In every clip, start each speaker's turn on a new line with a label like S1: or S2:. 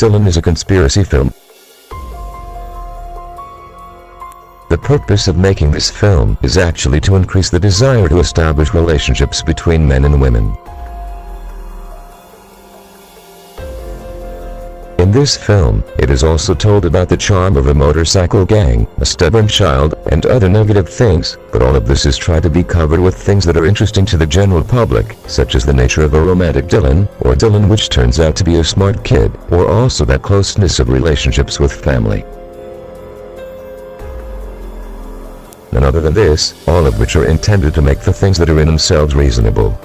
S1: Dilan is a conspiracy film. The purpose of making this film is actually to increase the desire to establish relationships between men and women. In this film, it is also told about the charm of a motorcycle gang, a stubborn child, and other negative things, but all of this is tried to be covered with things that are interesting to the general public, such as the nature of a romantic Dilan, or Dilan which turns out to be a smart kid, or also that closeness of relationships with family. And other than this, all of which are intended to make the things that are in themselves reasonable.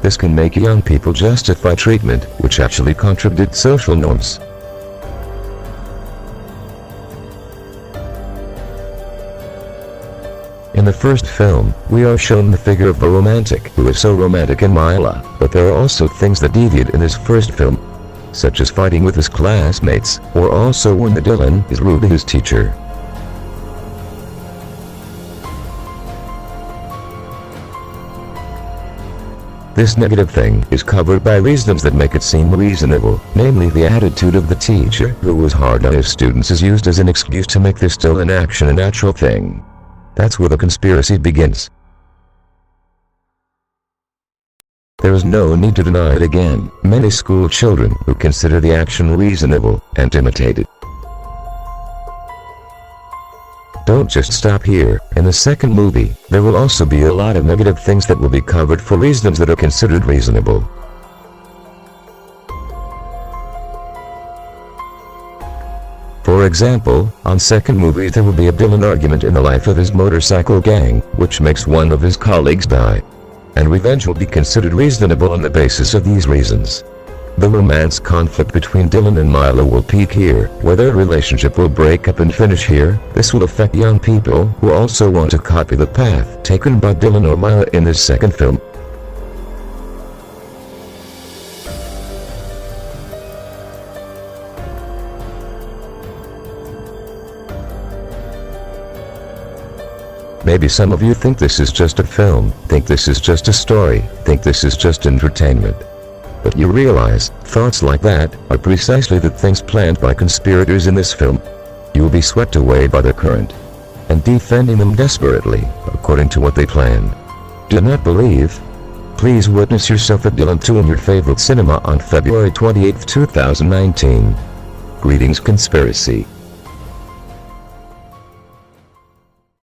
S1: This can make young people justify treatment, which actually contradicts social norms. In the first film, we are shown the figure of a romantic who is so romantic in Mila, but there are also things that deviate in this first film, such as fighting with his classmates, or also when the Dilan is rude to his teacher. This negative thing is covered by reasons that make it seem reasonable, namely the attitude of the teacher who was hard on his students is used as an excuse to make this Dilan action a natural thing. That's where the conspiracy begins. There is no need to deny it again. Many school children who consider the action reasonable and imitate it. Don't just stop here. In the second movie, there will also be a lot of negative things that will be covered for reasons that are considered reasonable. For example, on second movie there will be a Dilan argument in the life of his motorcycle gang, which makes one of his colleagues die. And revenge will be considered reasonable on the basis of these reasons. The romance conflict between Dilan and Mila will peak here, where their relationship will break up and finish here. This will affect young people who also want to copy the path taken by Dilan or Mila in this second film. Maybe some of you think this is just a film, think this is just a story, think this is just entertainment. But you realize, thoughts like that are precisely the things planned by conspirators in this film. You will be swept away by the current, and defending them desperately, according to what they planned. Do not believe? Please witness yourself at Dilan 2 in your favorite cinema on February 28, 2019. Greetings, Konspirasi.